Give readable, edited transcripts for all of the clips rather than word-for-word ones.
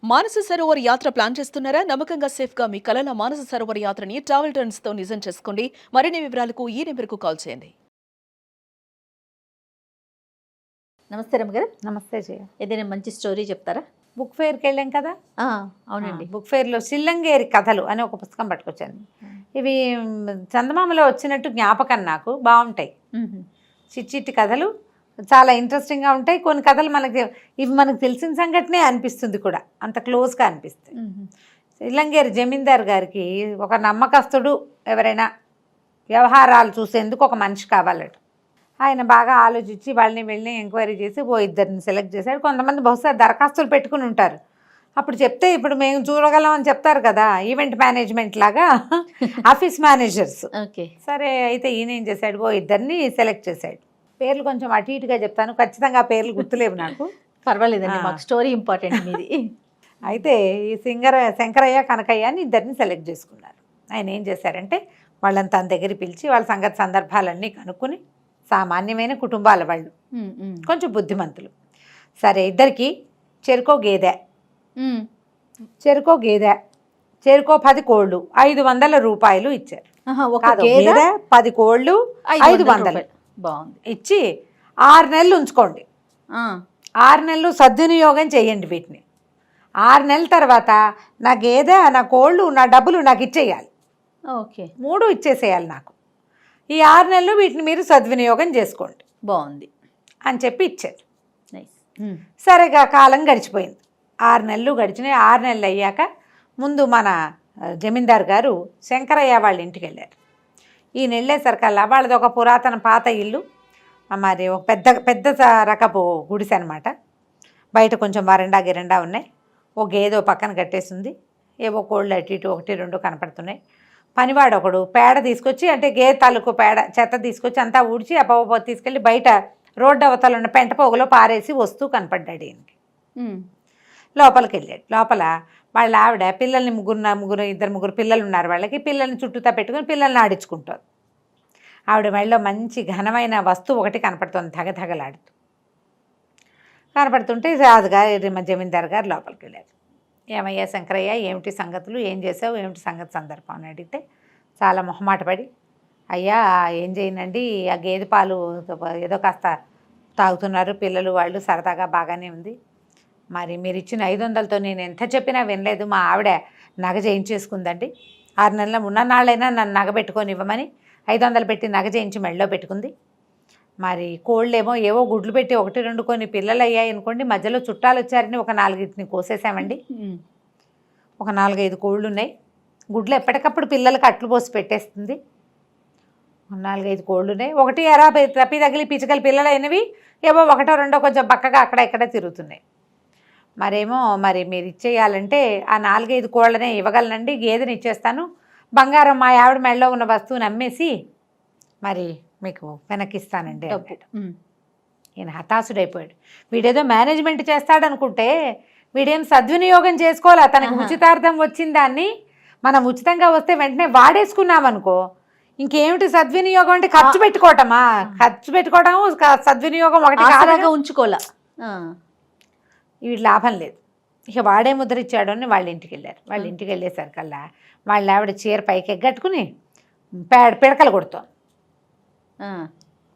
మానస సరోవర్ యాత్ర ప్లాన్ చేస్తున్నారా? నమ్మకంగా సేఫ్ గా మీ కలల మానస సరోవర్ యాత్రని ట్రావెల్ టర్న్స్ తో నిజం చేసుకోండి. మరిన్ని వివరాలకు ఈ నెంబర్కు కాల్ చేయండి. నమస్తే రమ్మగారు. నమస్తే జయ. ఏదైనా మంచి స్టోరీ చెప్తారా? బుక్ ఫెయిర్కి వెళ్ళాం కదా. అవునండి. బుక్ ఫెయిర్లో శిల్లంగేరి కథలు అని ఒక పుస్తకం పట్టుకొచ్చాను. ఇవి చందమామలో వచ్చినట్టు జ్ఞాపకం నాకు బాగుంటాయి. చిట్టి కథలు చాలా ఇంట్రెస్టింగ్గా ఉంటాయి. కొన్ని కథలు ఇవి మనకు తెలిసిన సంఘటనే అనిపిస్తుంది కూడా, అంత క్లోజ్గా అనిపిస్తుంది. శిల్లంగేరి జమీందార్ గారికి ఒక నమ్మకస్తుడు, ఎవరైనా వ్యవహారాలు చూసేందుకు ఒక మనిషి కావాలట. ఆయన బాగా ఆలోచించి వాళ్ళని వెళ్ళి ఎంక్వైరీ చేసి ఇద్దరిని సెలెక్ట్ చేశాడు. కొంతమంది బహుశా దరఖాస్తులు పెట్టుకుని ఉంటారు. అప్పుడు చెప్తే ఇప్పుడు మేము చూడగలం అని చెప్తారు కదా, ఈవెంట్ మేనేజ్మెంట్ లాగా ఆఫీస్ మేనేజర్స్. ఓకే, సరే అయితే ఈయన ఏం చేశాడు, ఇద్దరిని సెలెక్ట్ చేశాడు. పేర్లు కొంచెం అటు ఇటుగా చెప్తాను, ఖచ్చితంగా పేర్లు గుర్తులేవు నాకు. పర్వాలేదండి, మాకు స్టోరీ ఇంపార్టెంట్ మీది. అయితే ఈ శంకరయ్య కనకయ్య అని ఇద్దరిని సెలెక్ట్ చేసుకున్నారు. ఆయన ఏం చేశారంటే వాళ్ళని తన దగ్గర పిలిచి వాళ్ళ సంగతి సందర్భాలన్నీ కనుక్కొని, సామాన్యమైన కుటుంబాల వాళ్ళు, కొంచెం బుద్ధిమంతులు. సరే ఇద్దరికి చెరుకో గేదె, చెరుకో 10 కోళ్ళు 500 రూపాయలు ఇచ్చారు. 10 కోళ్ళు 500 బాగుంది ఇచ్చి 6 నెలలు ఉంచుకోండి. 6 నెలలు సద్వినియోగం చేయండి వీటిని. 6 నెలల తర్వాత నా గేదె, నా కోళ్ళు, నా డబ్బులు నాకు ఇచ్చేయాలి. ఓకే, 3 ఇచ్చేసేయాలి నాకు. ఈ 6 నెలలు వీటిని మీరు సద్వినియోగం చేసుకోండి. బాగుంది అని చెప్పి ఇచ్చారు. నైస్. సరేగా కాలం గడిచిపోయింది. 6 నెలలు గడిచినాయి. 6 నెలలు అయ్యాక ముందు మన జమీందార్ గారు శంకరయ్య వాళ్ళ ఇంటికి వెళ్ళారు. ఈయన వెళ్ళేసరికల్లా వాళ్ళది ఒక పురాతన పాత ఇల్లు, మరి ఒక పెద్ద రకపు గుడిసె అనమాట. బయట కొంచెం వరండా గిరండా ఉన్నాయి. ఓ గేదె పక్కన కట్టేసింది. ఏవో కోళ్ళు అటు ఇటు 1-2 కనపడుతున్నాయి. పనివాడు ఒకడు పేడ తీసుకొచ్చి, అంటే గేదె తాలూకు పేడ చెత్త తీసుకొచ్చి అంతా ఊడ్చి అప్ప తీసుకెళ్ళి బయట రోడ్డు అవతల ఉన్న పెంట పోగులో పారేసి వస్తూ కనపడ్డాడు ఈయనకి. లోపలికి వెళ్ళాడు. లోపల వాళ్ళ ఆవిడ పిల్లల్ని ముగ్గురు పిల్లలు ఉన్నారు వాళ్ళకి. పిల్లల్ని చుట్టూతా పెట్టుకుని పిల్లల్ని ఆడించుకుంటారు. ఆవిడ మెడలో మంచి ఘనమైన వస్తువు ఒకటి కనపడుతుంది, ధగధగలాడుతూ కనపడుతుంటే రాజుగా జమీందార్ గారు లోపలికి వెళ్ళారు. ఏమయ్యా శంకరయ్య, ఏమిటి సంగతులు, ఏం చేసావు, ఏమిటి సంగతి సందర్భం అని అడిగితే చాలా మొహమాట పడి, అయ్యా ఏం చేయనండి, ఆ గేదె పాలు ఏదో కాస్త తాగుతున్నారు పిల్లలు, వాళ్ళు సరదాగా బాగానే ఉంది. మరి మీరు ఇచ్చిన 500తో నేను ఎంత చెప్పినా వినలేదు. మా ఆవిడ నగ చేయించేసుకుందండి. 6 నెలల ఉన్ననాళ్ళైనా నన్ను నగ పెట్టుకొని ఇవ్వమని 500 పెట్టి నగ చేయించి మెడలో పెట్టుకుంది. మరి కోళ్ళేమో ఏవో గుడ్లు పెట్టి 1-2 కొన్ని పిల్లలు అయ్యాయి అనుకోండి. మధ్యలో చుట్టాలు వచ్చారని ఒక 4 కోసేసామండి. ఒక 4-5 కోళ్ళు ఉన్నాయి. గుడ్లు ఎప్పటికప్పుడు పిల్లలకి అట్లు పోసి పెట్టేస్తుంది. 4-5 కోళ్ళు ఉన్నాయి. ఒకటి ఎరా తప్పి తగిలి పిచ్చకలు పిల్లలు అయినవి ఏవో 1-2 కొంచెం పక్కగా అక్కడ ఇక్కడ తిరుగుతున్నాయి. మరి మీరు ఇచ్చేయాలంటే ఆ 4-5 కోళ్ళనే ఇవ్వగలనండి, గేదెని ఇచ్చేస్తాను. బంగారం మా ఆవిడ మెడలో ఉన్న వస్తువుని అమ్మేసి మరి మీకు వెనక్కిస్తానండి అన్నాడు. ఈయన హతాశుడైపోయాడు. వీడేదో మేనేజ్మెంట్ చేస్తాడనుకుంటే వీడేం సద్వినియోగం చేసుకోవాలా. తనకు ఉచితార్థం వచ్చిన దాన్ని మనం ఉచితంగా వస్తే వెంటనే వాడేసుకున్నామనుకో, ఇంకేమిటి సద్వినియోగం అంటే ఖర్చు పెట్టుకోవటమా? ఖర్చు పెట్టుకోవటం సద్వినియోగం ఒకటి కాదుగా, ఉంచుకోవాలా. వీడి లాభం లేదు. ఇక వాడే ముద్ర ఇచ్చాడు అని వాళ్ళ ఇంటికి వెళ్ళారు. వాళ్ళ ఇంటికి వెళ్ళేసరికల్లా వాళ్ళ ఆవిడ చీర పైకి ఎగ్గట్టుకుని పిడకలు కొడుతోంది.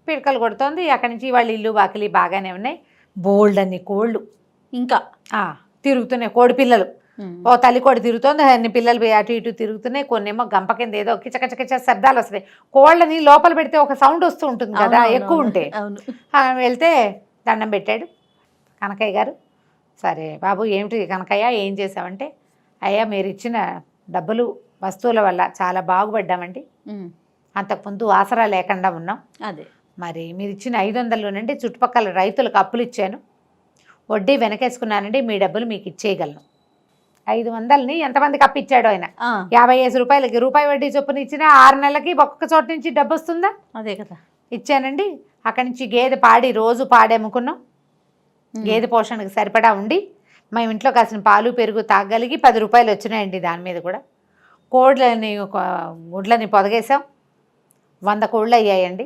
పిడకలు కొడుతోంది. అక్కడి నుంచి వాళ్ళ ఇల్లు వాకిలి బాగానే ఉన్నాయి. బోల్డ్ అన్ని కోళ్ళు ఇంకా తిరుగుతున్నాయి. కోడి పిల్లలు, ఓ తల్లి కోడి తిరుగుతోంది, అన్ని పిల్లలు అటు ఇటు తిరుగుతున్నాయి. కొన్నేమో గంప కింద ఏదో కిచకచకిచ శబ్దాలు వస్తున్నాయి. కోళ్ళని లోపల పెడితే ఒక సౌండ్ వస్తూ ఉంటుంది కదా ఎక్కువ ఉంటే. వెళ్తే దండం పెట్టాడు కనకయ్య గారు. సరే బాబు, ఏమిటి కనకయ్య, ఏం చేసావంటే, అయ్యా మీరు ఇచ్చిన డబ్బులు వస్తువుల వల్ల చాలా బాగుపడ్డామండి. అంతకుముందు ఆసరా లేకుండా ఉన్నాం. అదే మరి మీరు ఇచ్చిన 500 నుండి చుట్టుపక్కల రైతులకు అప్పులు ఇచ్చాను, వడ్డీ వెనకేసుకున్నానండి, మీ డబ్బులు మీకు ఇచ్చేయగలను. 500ని ఎంతమందికి అప్పిచ్చాడు ఆయన? 55 రూపాయలకి రూపాయి వడ్డీ చొప్పున ఇచ్చిన 6 నెలలకి ఒక్కొక్క చోట నుంచి డబ్బు వస్తుందా? అదే కదా. ఇచ్చానండి. అక్కడి నుంచి గేదె రోజు పాడేముకున్నాం. గేదె పోషణకు సరిపడా ఉండి మేము ఇంట్లో కాసిన పాలు పెరుగు తాగలిగి 10 రూపాయలు వచ్చినాయండి. దాని మీద కూడా గుడ్లని పొదగేసాం. 100 కోళ్ళు అయ్యాయండి.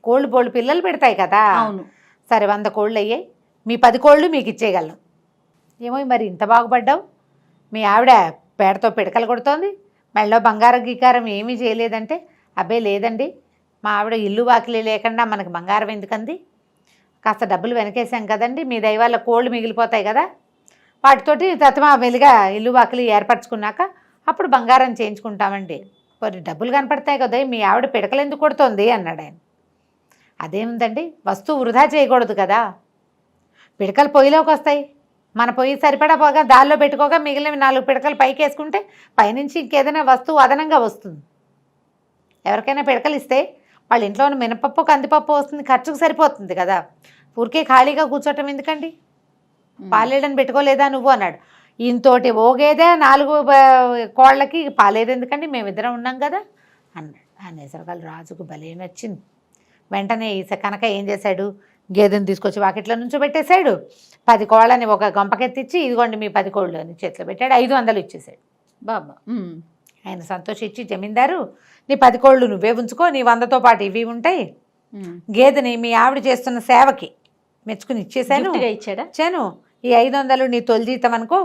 కోళ్ళు పిల్లలు పెడతాయి కదా. అవును. సరే 100 కోళ్ళు అయ్యాయి. మీ 10 కోళ్ళు మీకు ఇచ్చేయగలను. ఏమో మరి ఇంత బాగుపడ్డావు, మీ ఆవిడ పేడతో పిడకలు కొడుతోంది, మెళ్ళో బంగారం గీకారం ఏమీ చేయలేదంటే, అబ్బే లేదండి మా ఆవిడ ఇల్లు వాకిలి లేకుండా మనకు బంగారం ఎందుకంది, కాస్త డబ్బులు వెనకేసాం కదండి, మీ దైవాల కోళ్ళు మిగిలిపోతాయి కదా, వాటితోటి తతమా మెల్లిగా ఇల్లు వాకిలి ఏర్పరచుకున్నాక అప్పుడు బంగారం చేయించుకుంటామండి, మరి డబ్బులు కనపడతాయి కదా, మీ ఆవిడ పిడకలు ఎందుకు కొడుతోంది అన్నాడు ఆయన. అదేముందండి, వస్తువు వృధా చేయకూడదు కదా, పిడకలు పొయ్యిలోకి వస్తాయి, మన పొయ్యి సరిపడా పోగా దానిలో పెట్టుకోగా మిగిలిన 4 పిడకలు పైకి వేసుకుంటే పైనుంచి ఇంకేదైనా వస్తువు అదనంగా వస్తుంది. ఎవరికైనా పిడకలు ఇస్తే వాళ్ళ ఇంట్లో ఉన్న మినపప్పు కందిపప్పు వస్తుంది, ఖర్చుకు సరిపోతుంది కదా, ఊరికే ఖాళీగా కూర్చోటం ఎందుకండి, పాలేడని పెట్టుకోలేదా నువ్వు అన్నాడు. ఇంతోటి ఓగేదే 4 కోళ్ళకి పాలేదు ఎందుకండి, మేమిద్దరం ఉన్నాం కదా అన్నాడు. అనేసరికల్ రాజుకు భలే నచ్చింది. వెంటనే కనుక ఏం చేశాడు, గేదెని తీసుకొచ్చి వాకిట్లో నుంచో పెట్టేశాడు, 10 కోళ్ళని ఒక గంపకెత్తిచ్చి ఇదిగోండి మీ 10 కోళ్ళు అని చేతిలో పెట్టాడు, 500 ఇచ్చేసాడు. బాబా. ఆయన సంతోషించి, జమీందారు నీ 10 కోళ్ళు నువ్వే ఉంచుకో, నీ 100తో పాటు ఇవి ఉంటాయి, గేదెని మీ ఆవిడ చేస్తున్న సేవకి మెచ్చుకుని ఇచ్చేసాను, ఇచ్చాను, ఈ 500 నీ తొలి జీతం అనుకో,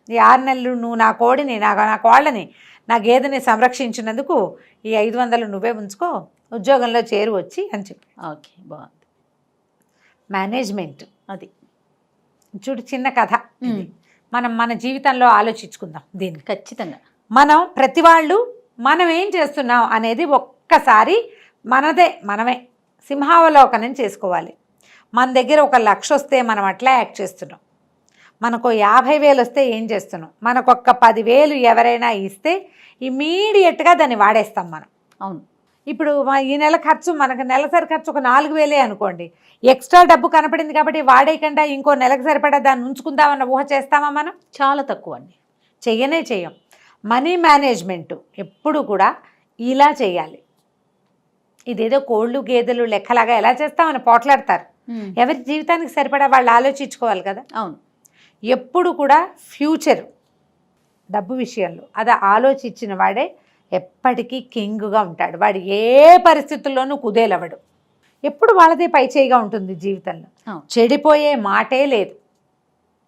ఈ 6 నెలలు నువ్వు నా కోడిని నా కోళ్ళని నా గేదెని సంరక్షించినందుకు ఈ 500 నువ్వే ఉంచుకో, ఉద్యోగంలో చేరు వచ్చి అని చెప్పి. ఓకే, బాగుంది. మేనేజ్మెంట్ అది చూడు, చిన్న కథ ఇది. మనం మన జీవితంలో ఆలోచించుకుందాం దీన్ని. ఖచ్చితంగా మనం ప్రతి వాళ్ళు మనం ఏం చేస్తున్నాం అనేది ఒక్కసారి మనమే సింహావలోకనం చేసుకోవాలి. మన దగ్గర 1 లక్ష వస్తే మనం అట్లా యాక్ట్ చేస్తున్నాం, మనకు 50,000 వస్తే ఏం చేస్తున్నాం, మనకు 10,000 ఎవరైనా ఇస్తే ఇమీడియట్గా దాన్ని వాడేస్తాం మనం. అవును. ఇప్పుడు ఈ నెల ఖర్చు మనకు నెలసరి ఖర్చు 4,000 అనుకోండి, ఎక్స్ట్రా డబ్బు కనపడింది కాబట్టి వాడేయకుండా ఇంకో నెలకు సరిపడా దాన్ని ఉంచుకుందామన్న ఊహ చేస్తామా మనం? చాలా తక్కువ అండి, చెయ్యం. మనీ మేనేజ్మెంట్ ఎప్పుడు కూడా ఇలా చేయాలి. ఇదేదో కోళ్ళు గేదెలు లెక్కలాగా ఎలా చేస్తామని పోట్లాడతారు. ఎవరి జీవితానికి సరిపడా వాళ్ళు ఆలోచించుకోవాలి కదా. అవును. ఎప్పుడు కూడా ఫ్యూచర్ డబ్బు విషయంలో అది ఆలోచించిన వాడే ఎప్పటికీ కింగ్గా ఉంటాడు. వాడు ఏ పరిస్థితుల్లోనూ కుదేలవడు. ఎప్పుడు వాళ్ళదే పైచేయిగా ఉంటుంది జీవితంలో. చెడిపోయే మాటే లేదు.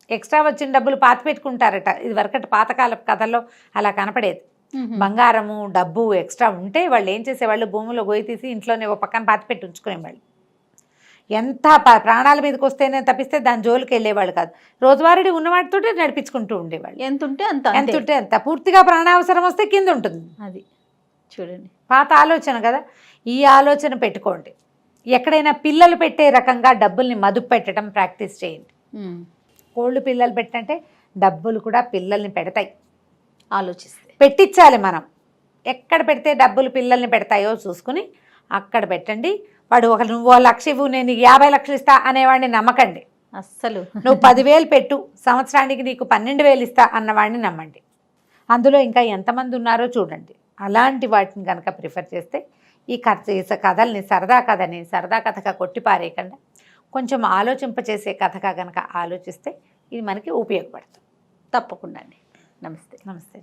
ఎక్స్ట్రా వచ్చిన డబ్బులు పాత పెట్టుకుంటారట, ఇది వరకటి పాతకాల కథల్లో అలా కనపడేది. బంగారము డబ్బు ఎక్స్ట్రా ఉంటే వాళ్ళు ఏం చేసేవాళ్ళు, భూమిలో గొయ్యి తీసి ఇంట్లోనే ఒక పక్కన పాత పెట్టి ఉంచుకునేవాళ్ళు. ఎంత ప్రాణాల మీదకి వస్తేనే తప్పిస్తే దాని జోలికి వెళ్ళేవాళ్ళు కాదు. రోజువారీ ఉన్నవాటితో నడిపించుకుంటూ ఉండేవాళ్ళు. ఎంత ఉంటే అంత. పూర్తిగా ప్రాణావసరం వస్తే కింద ఉంటుంది. అది చూడండి, పాత ఆలోచన కదా. ఈ ఆలోచన పెట్టుకోండి. ఎక్కడైనా పిల్లలు పెట్టే రకంగా డబ్బుల్ని మదుపు పెట్టడం ప్రాక్టీస్ చేయండి. కోళ్ళు పిల్లలు పెట్టంటే డబ్బులు కూడా పిల్లల్ని పెడతాయి. ఆలోచిస్తే పెట్టించాలి మనం. ఎక్కడ పెడితే డబ్బులు పిల్లల్ని పెడతాయో చూసుకుని అక్కడ పెట్టండి. వాడు నువ్వు 1 లక్ష ఇవ్వు నేను 50 లక్షలు ఇస్తా అనేవాడిని నమ్మకండి. అస్సలు. నువ్వు 10,000 పెట్టు, సంవత్సరానికి నీకు 12,000 ఇస్తా అన్నవాడిని నమ్మండి. అందులో ఇంకా ఎంతమంది ఉన్నారో చూడండి. అలాంటి వాటిని కనుక ప్రిఫర్ చేస్తే ఈ కథల్ని సరదా కథగా కొట్టిపారేయకుండా కొంచెం ఆలోచింపచేసే కథగా కనుక ఆలోచిస్తే ఇది మనకి ఉపయోగపడుతుంది. తప్పకుండా అండి. నమస్తే. నమస్తే.